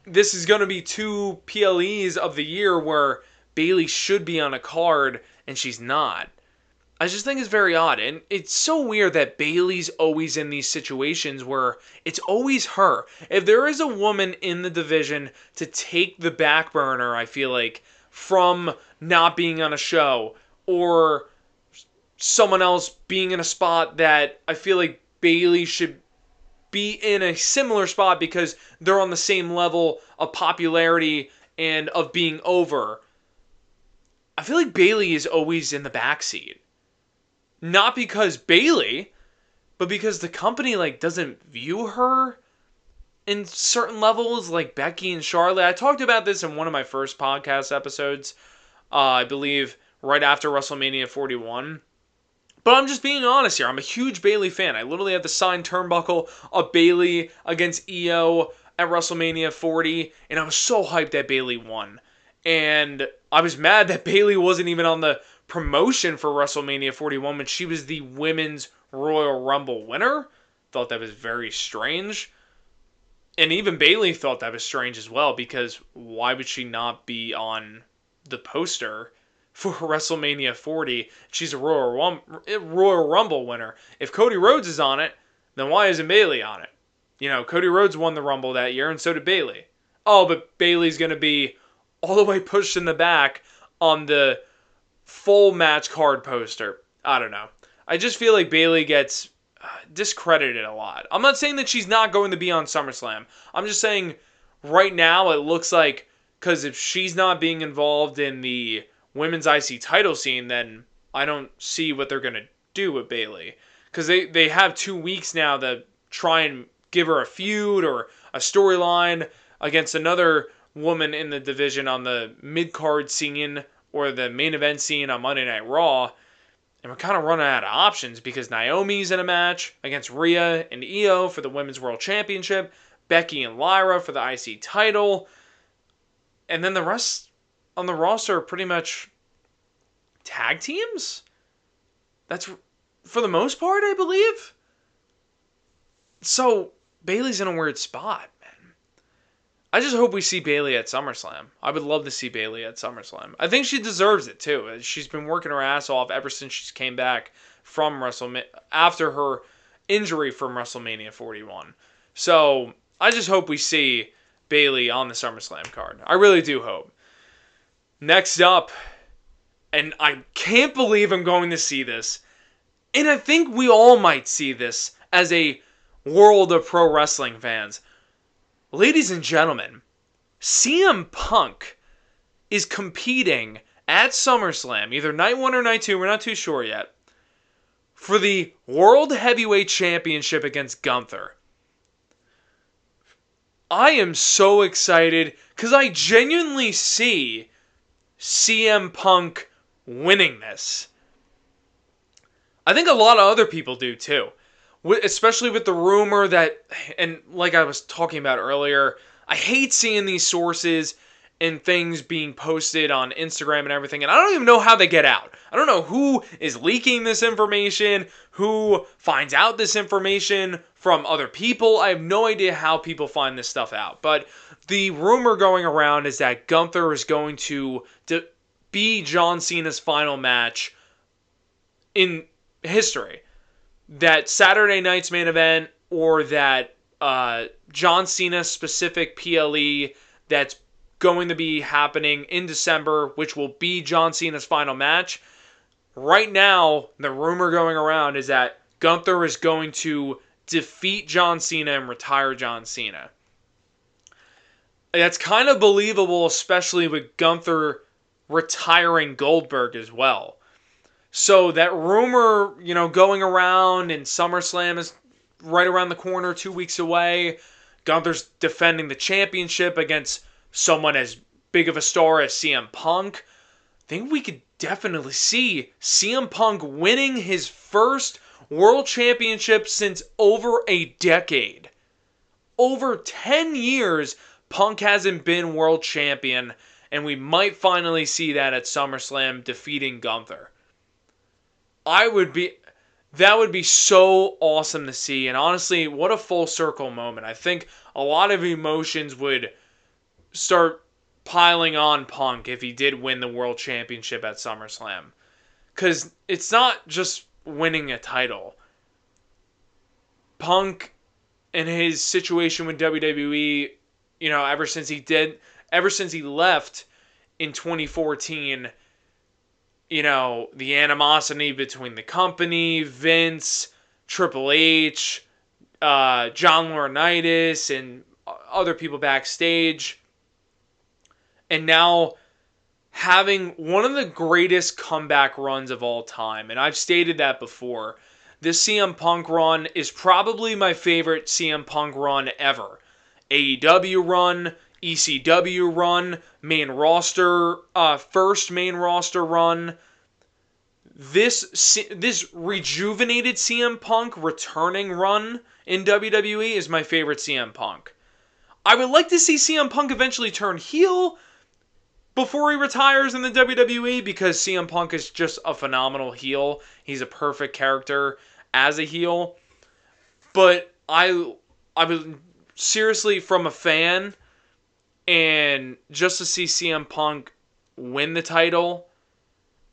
This is going to be 2 PLEs of the year where Bayley should be on a card and she's not. I just think it's very odd. And it's so weird that Bayley's always in these situations where it's always her. If there is a woman in the division to take the back burner, I feel like, from not being on a show, or someone else being in a spot that I feel like Bayley should be in a similar spot because they're on the same level of popularity and of being over, I feel like Bayley is always in the backseat. Not because Bayley, but because the company doesn't view her in certain levels, like Becky and Charlotte. I talked about this in one of my first podcast episodes, I believe right after WrestleMania 41. But I'm just being honest here. I'm a huge Bayley fan. I literally have the signed turnbuckle of Bayley against Io at WrestleMania 40, and I was so hyped that Bayley won. And I was mad that Bayley wasn't even on the promotion for WrestleMania 41 when she was the Women's Royal Rumble winner. Thought that was very strange. And even Bayley thought that was strange as well, because why would she not be on the poster for WrestleMania 40. She's a Royal Rumble winner. If Cody Rhodes is on it, then why isn't Bayley on it? Cody Rhodes won the Rumble that year, and so did Bayley. Oh, but Bayley's going to be all the way pushed in the back on the full match card poster. I don't know. I just feel like Bayley gets discredited a lot. I'm not saying that she's not going to be on SummerSlam. I'm just saying right now it looks like, because if she's not being involved in the women's IC title scene, then I don't see what they're going to do with Bayley. Because they have 2 weeks now to try and give her a feud or a storyline against another woman in the division on the mid-card scene or the main event scene on Monday Night Raw. And we're kind of running out of options because Naomi's in a match against Rhea and Io for the Women's World Championship, Becky and Lyra for the IC title, and then the rest on the roster are pretty much tag teams? That's for the most part, I believe. So, Bayley's in a weird spot, man. I just hope we see Bayley at SummerSlam. I would love to see Bayley at SummerSlam. I think she deserves it, too. She's been working her ass off ever since she came back from WrestleMania, after her injury from WrestleMania 41. So, I just hope we see Bayley on the SummerSlam card. I really do hope. Next up, and I can't believe I'm going to see this, and I think we all might see this as a world of pro wrestling fans. Ladies and gentlemen, CM Punk is competing at SummerSlam, either night 1 or night 2, we're not too sure yet, for the World Heavyweight Championship against Gunther. I am so excited because I genuinely see CM Punk winning this. I think a lot of other people do too. Especially with the rumor that, and like I was talking about earlier, I hate seeing these sources and things being posted on Instagram and everything, and I don't even know how they get out. I don't know who is leaking this information, who finds out this information from other people. I have no idea how people find this stuff out, but the rumor going around is that Gunther is going to be John Cena's final match in history. That Saturday night's main event, or that John Cena specific PLE that's going to be happening in December, which will be John Cena's final match. Right now, the rumor going around is that Gunther is going to defeat John Cena and retire John Cena. That's kind of believable, especially with Gunther retiring Goldberg as well. So that rumor, going around, and SummerSlam is right around the corner, 2 weeks away. Gunther's defending the championship against someone as big of a star as CM Punk. I think we could definitely see CM Punk winning his first world championship since over a decade. Over 10 years, Punk hasn't been world champion, and we might finally see that at SummerSlam, defeating Gunther. That would be so awesome to see, and honestly, what a full circle moment. I think a lot of emotions would start piling on Punk if he did win the world championship at SummerSlam. Because it's not just winning a title. Punk and his situation with WWE, ever since he left in 2014, the animosity between the company, Vince, Triple H, John Laurinaitis, and other people backstage. And now having one of the greatest comeback runs of all time. And I've stated that before. This CM Punk run is probably my favorite CM Punk run ever. AEW run, ECW run, main roster, first main roster run. This rejuvenated CM Punk returning run in WWE is my favorite CM Punk. I would like to see CM Punk eventually turn heel before he retires in the WWE, because CM Punk is just a phenomenal heel. He's a perfect character as a heel. But I would seriously, from a fan, and just to see CM Punk win the title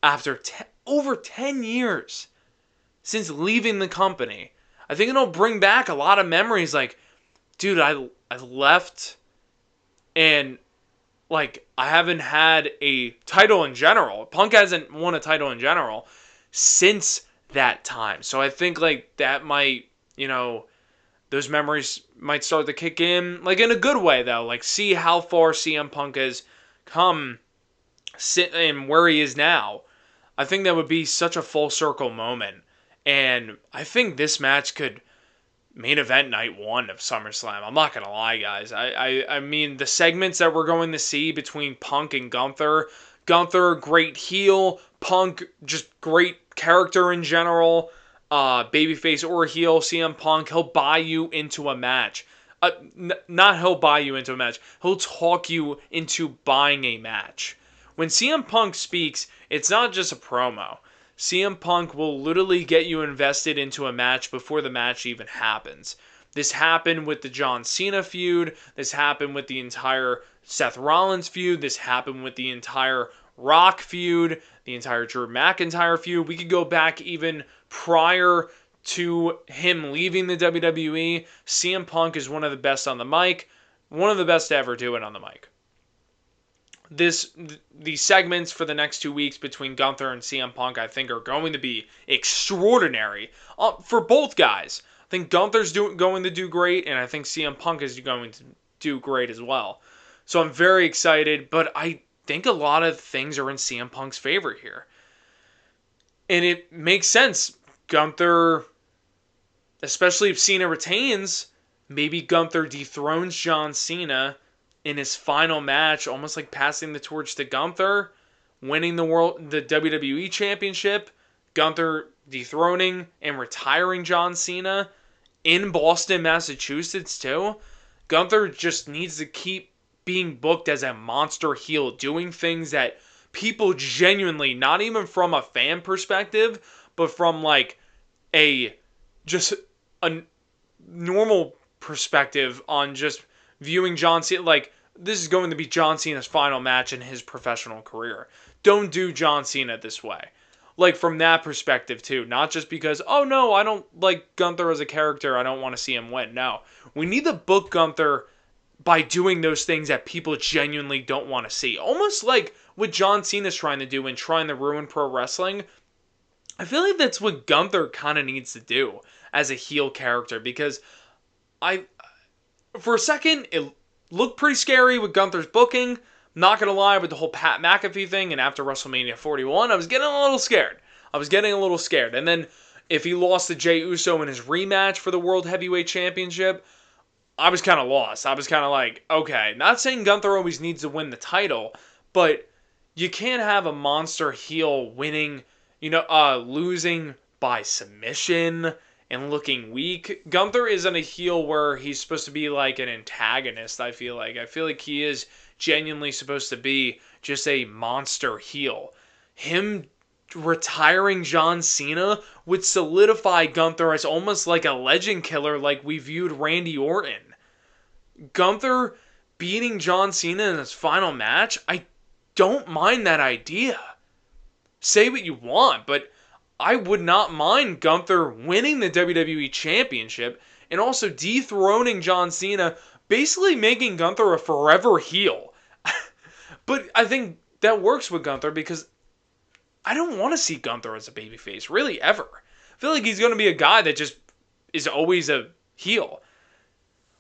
after over 10 years since leaving the company. I think it'll bring back a lot of memories. Like, dude, I left and like I haven't had a title in general. Punk hasn't won a title in general since that time. So I think like that might, those memories might start to kick in, like in a good way though. Like see how far CM Punk has come and where he is now. I think that would be such a full circle moment. And I think this match could main event night 1 of SummerSlam. I'm not going to lie, guys. I mean, the segments that we're going to see between Punk and Gunther, great heel, Punk, just great character in general, babyface or heel, CM Punk, he'll buy you into a match. Not he'll buy you into a match, he'll talk you into buying a match. When CM Punk speaks, it's not just a promo. CM Punk will literally get you invested into a match before the match even happens. This happened with the John Cena feud. This happened with the entire Seth Rollins feud. This happened with the entire Rock feud, the entire Drew McIntyre feud. We could go back even prior to him leaving the WWE. CM Punk is one of the best on the mic, one of the best to ever do it on the mic. These segments for the next 2 weeks between Gunther and CM Punk, I think, are going to be extraordinary for both guys. I think Gunther's going to do great, and I think CM Punk is going to do great as well. So I'm very excited, but I think a lot of things are in CM Punk's favor here. And it makes sense. Gunther, especially if Cena retains, maybe Gunther dethrones John Cena in his final match, almost like passing the torch to Gunther, winning the WWE Championship, Gunther dethroning and retiring John Cena in Boston, Massachusetts too. Gunther just needs to keep being booked as a monster heel, doing things that people genuinely, not even from a fan perspective, but from like a normal perspective on just viewing John Cena, like, this is going to be John Cena's final match in his professional career. Don't do John Cena this way. Like, from that perspective, too. Not just because, oh, no, I don't like Gunther as a character. I don't want to see him win. No. We need to book Gunther by doing those things that people genuinely don't want to see. Almost like what John Cena's trying to do and trying to ruin pro wrestling. I feel like that's what Gunther kind of needs to do as a heel character. Because for a second, it looked pretty scary with Gunther's booking. Not going to lie, with the whole Pat McAfee thing, and after WrestleMania 41, I was getting a little scared. And then, if he lost to Jey Uso in his rematch for the World Heavyweight Championship, I was kind of lost. I was kind of like, okay, not saying Gunther always needs to win the title, but you can't have a monster heel winning, losing by submission and looking weak. Gunther isn't a heel where he's supposed to be like an antagonist, I feel like. I feel like he is genuinely supposed to be just a monster heel. Him retiring John Cena would solidify Gunther as almost like a legend killer like we viewed Randy Orton. Gunther beating John Cena in his final match, I don't mind that idea. Say what you want, but I would not mind Gunther winning the WWE Championship and also dethroning John Cena, basically making Gunther a forever heel. But I think that works with Gunther because I don't want to see Gunther as a babyface, really, ever. I feel like he's going to be a guy that just is always a heel.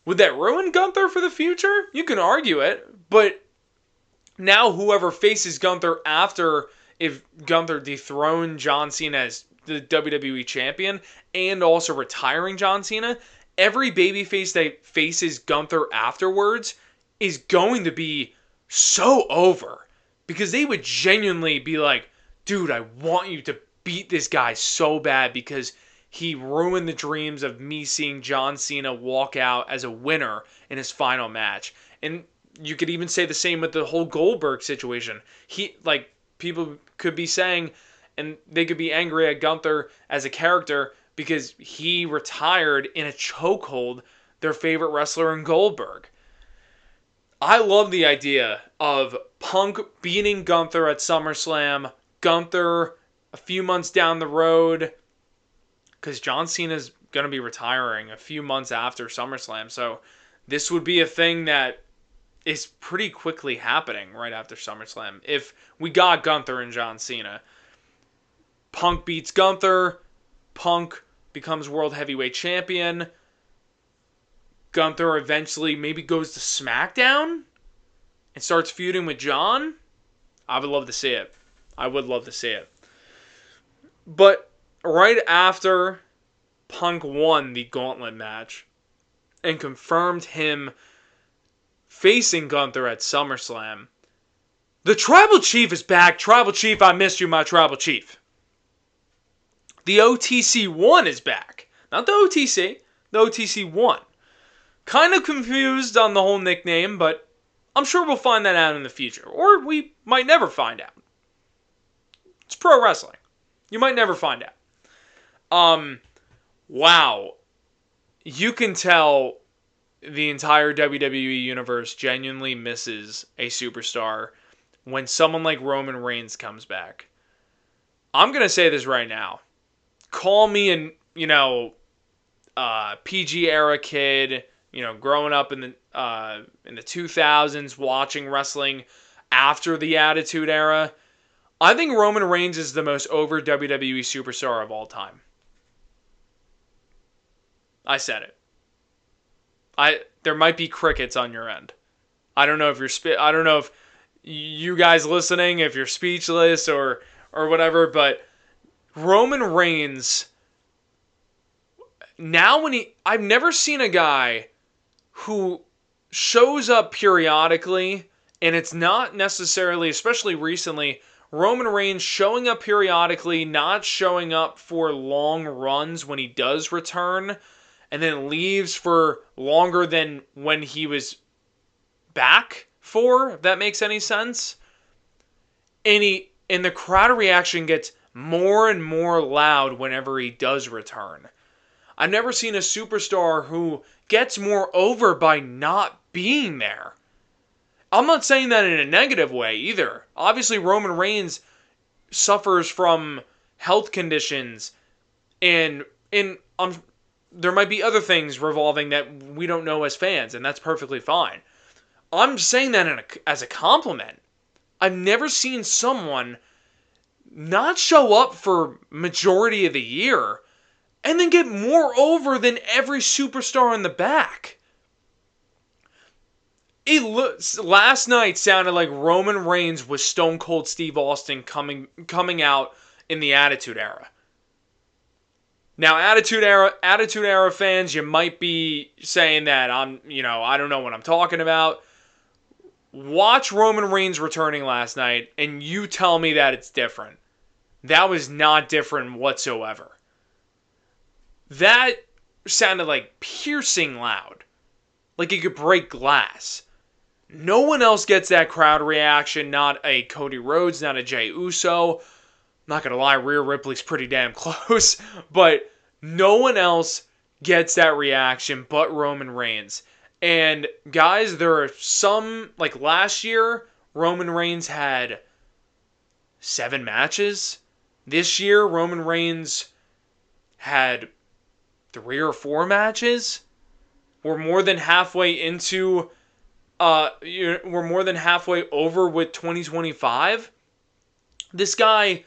Would that ruin Gunther for the future? You can argue it, but now whoever faces Gunther after, if Gunther dethroned John Cena as the WWE Champion and also retiring John Cena, every babyface that faces Gunther afterwards is going to be so over. Because they would genuinely be like, dude, I want you to beat this guy so bad because he ruined the dreams of me seeing John Cena walk out as a winner in his final match. And you could even say the same with the whole Goldberg situation. People could be saying, and they could be angry at Gunther as a character because he retired in a chokehold their favorite wrestler in Goldberg. I love the idea of Punk beating Gunther at SummerSlam, Gunther a few months down the road, because John Cena's going to be retiring a few months after SummerSlam. So this would be a thing that is pretty quickly happening right after SummerSlam. If we got Gunther and John Cena, Punk beats Gunther, Punk becomes World Heavyweight Champion, Gunther eventually maybe goes to SmackDown and starts feuding with John. I would love to see it. I would love to see it. But right after Punk won the gauntlet match and confirmed him facing Gunther at SummerSlam, the Tribal Chief is back. Tribal Chief, I missed you, my Tribal Chief. The OTC1 is back. Not the OTC, the OTC1. Kind of confused on the whole nickname, but I'm sure we'll find that out in the future. Or we might never find out. It's pro wrestling. You might never find out. Wow. You can tell the entire WWE universe genuinely misses a superstar when someone like Roman Reigns comes back. I'm going to say this right now. Call me an, PG era kid, growing up in the 2000s, watching wrestling after the Attitude Era. I think Roman Reigns is the most over WWE superstar of all time. I said it. There might be crickets on your end. I don't know if I don't know if you guys listening, if you're speechless or whatever, but Roman Reigns, now I've never seen a guy who shows up periodically, and it's not necessarily, especially recently, Roman Reigns showing up periodically, not showing up for long runs when he does return, and then leaves for longer than when he was back for, if that makes any sense. And the crowd reaction gets more and more loud whenever he does return. I've never seen a superstar who gets more over by not being there. I'm not saying that in a negative way either. Obviously, Roman Reigns suffers from health conditions, and there might be other things revolving that we don't know as fans, and that's perfectly fine. I'm saying that as a compliment. I've never seen someone not show up for majority of the year and then get more over than every superstar in the back. Last night sounded like Roman Reigns was Stone Cold Steve Austin coming out in the Attitude Era. Now, Attitude Era fans, you might be saying that I don't know what I'm talking about. Watch Roman Reigns returning last night, and you tell me that it's different. That was not different whatsoever. That sounded like piercing loud. Like it could break glass. No one else gets that crowd reaction. Not a Cody Rhodes, not a Jey Uso. I'm not going to lie, Rhea Ripley's pretty damn close. But no one else gets that reaction but Roman Reigns. And guys, there are some, like last year, Roman Reigns had 7 matches. This year, Roman Reigns had 3 or 4 matches. We're more than halfway into, we're more than halfway over with 2025. This guy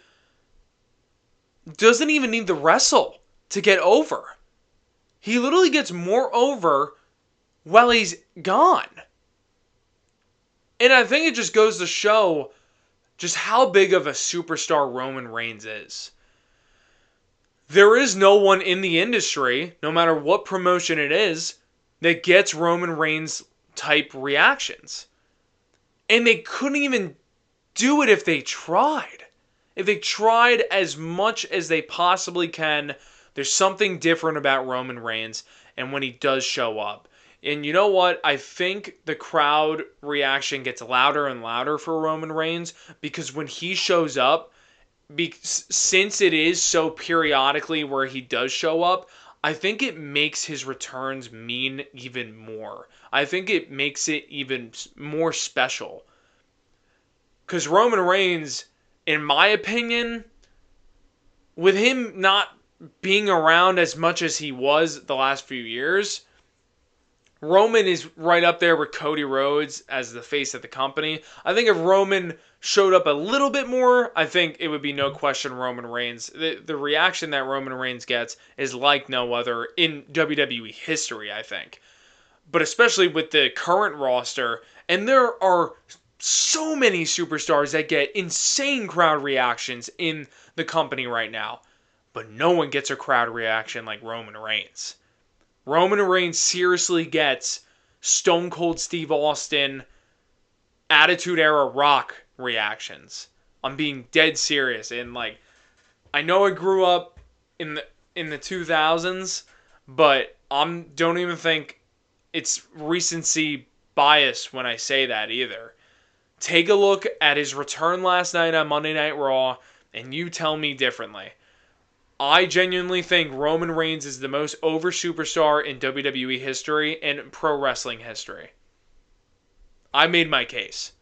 doesn't even need to wrestle to get over. He literally gets more over while he's gone. And I think it just goes to show just how big of a superstar Roman Reigns is. There is no one in the industry, no matter what promotion it is, that gets Roman Reigns type reactions. And they couldn't even do it if they tried. If they tried as much as they possibly can, there's something different about Roman Reigns and when he does show up. And you know what? I think the crowd reaction gets louder and louder for Roman Reigns because when he shows up, since it is so periodically where he does show up, I think it makes his returns mean even more. I think it makes it even more special. Because Roman Reigns in my opinion, with him not being around as much as he was the last few years, Roman is right up there with Cody Rhodes as the face of the company. I think if Roman showed up a little bit more, I think it would be no question Roman Reigns. The reaction that Roman Reigns gets is like no other in WWE history, I think. But especially with the current roster, and there are so many superstars that get insane crowd reactions in the company right now. But no one gets a crowd reaction like Roman Reigns. Roman Reigns seriously gets Stone Cold Steve Austin, Attitude Era Rock reactions. I'm being dead serious. And like, I know I grew up in the 2000s, but don't even think it's recency bias when I say that either. Take a look at his return last night on Monday Night Raw, and you tell me differently. I genuinely think Roman Reigns is the most over superstar in WWE history and pro wrestling history. I made my case.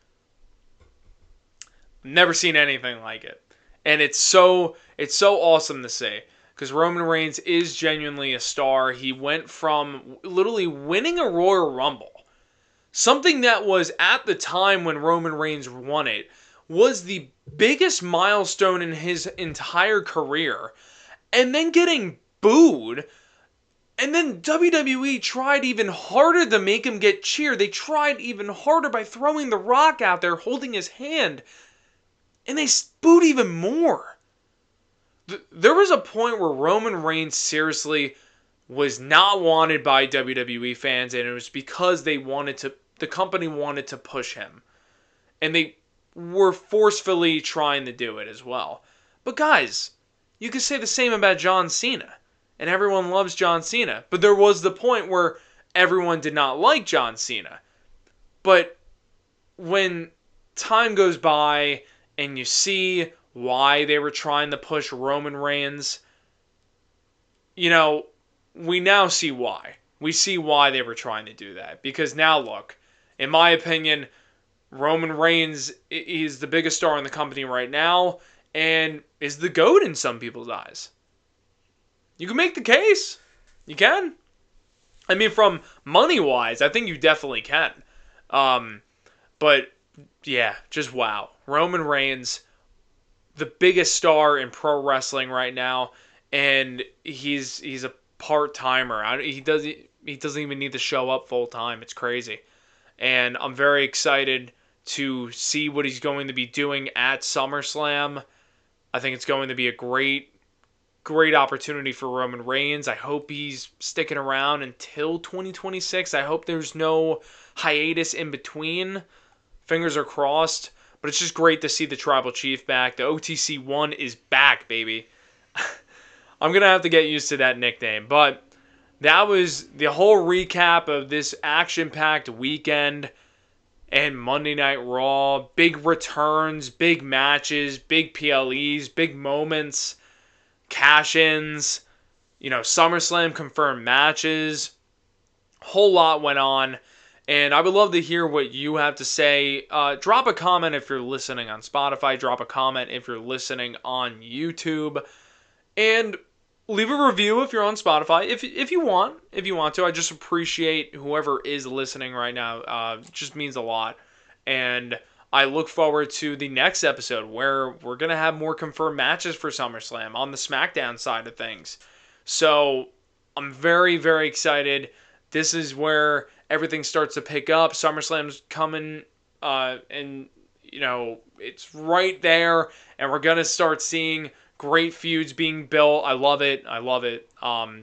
Never seen anything like it. And it's so awesome to see. Because Roman Reigns is genuinely a star. He went from literally winning a Royal Rumble. Something that was at the time when Roman Reigns won it was the biggest milestone in his entire career. And then getting booed. And then WWE tried even harder to make him get cheered. They tried even harder by throwing The Rock out there, holding his hand. And they booed even more. There was a point where Roman Reigns seriously was not wanted by WWE fans. And it was because the company wanted to push him. And they were forcefully trying to do it as well. But guys, you could say the same about John Cena. And everyone loves John Cena. But there was the point where everyone did not like John Cena. But when time goes by and you see why they were trying to push Roman Reigns, we now see why. We see why they were trying to do that. Because now look, in my opinion, Roman Reigns is the biggest star in the company right now. And is the GOAT in some people's eyes. You can make the case. You can. I mean, from money-wise, I think you definitely can. But, yeah, just wow. Roman Reigns, the biggest star in pro wrestling right now, and he's a part-timer. He doesn't even need to show up full-time. It's crazy. And I'm very excited to see what he's going to be doing at SummerSlam. I think it's going to be a great opportunity for Roman Reigns. I hope he's sticking around until 2026. I hope there's no hiatus in between. Fingers are crossed. But it's just great to see the Tribal Chief back. The OTC1 is back, baby. I'm going to have to get used to that nickname. But that was the whole recap of this action-packed weekend. And Monday Night Raw, big returns, big matches, big PLEs, big moments, cash-ins, SummerSlam confirmed matches. Whole lot went on, and I would love to hear what you have to say. Drop a comment if you're listening on Spotify. Drop a comment if you're listening on YouTube. And leave a review if you're on Spotify, if you want to. I just appreciate whoever is listening right now. It just means a lot. And I look forward to the next episode where we're going to have more confirmed matches for SummerSlam on the SmackDown side of things. So I'm very, very excited. This is where everything starts to pick up. SummerSlam's coming, and it's right there, and we're going to start seeing great feuds being built. I love it.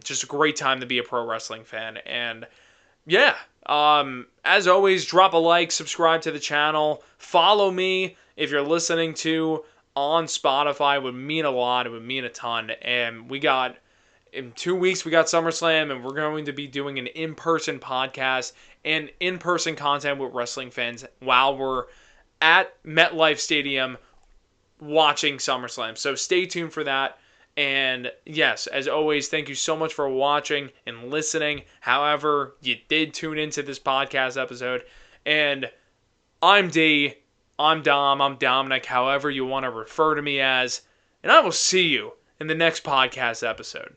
Just a great time to be a pro wrestling fan. And yeah, as always, drop a like, subscribe to the channel, follow me if you're listening to on Spotify. It would mean a lot. It would mean a ton. And in 2 weeks, we got SummerSlam, and we're going to be doing an in-person podcast and in-person content with wrestling fans while we're at MetLife Stadium watching SummerSlam. So stay tuned for that. And yes, as always, thank you so much for watching and listening. However, you did tune into this podcast episode. And I'm D. I'm Dom, I'm Dominic, however you want to refer to me as, and I will see you in the next podcast episode.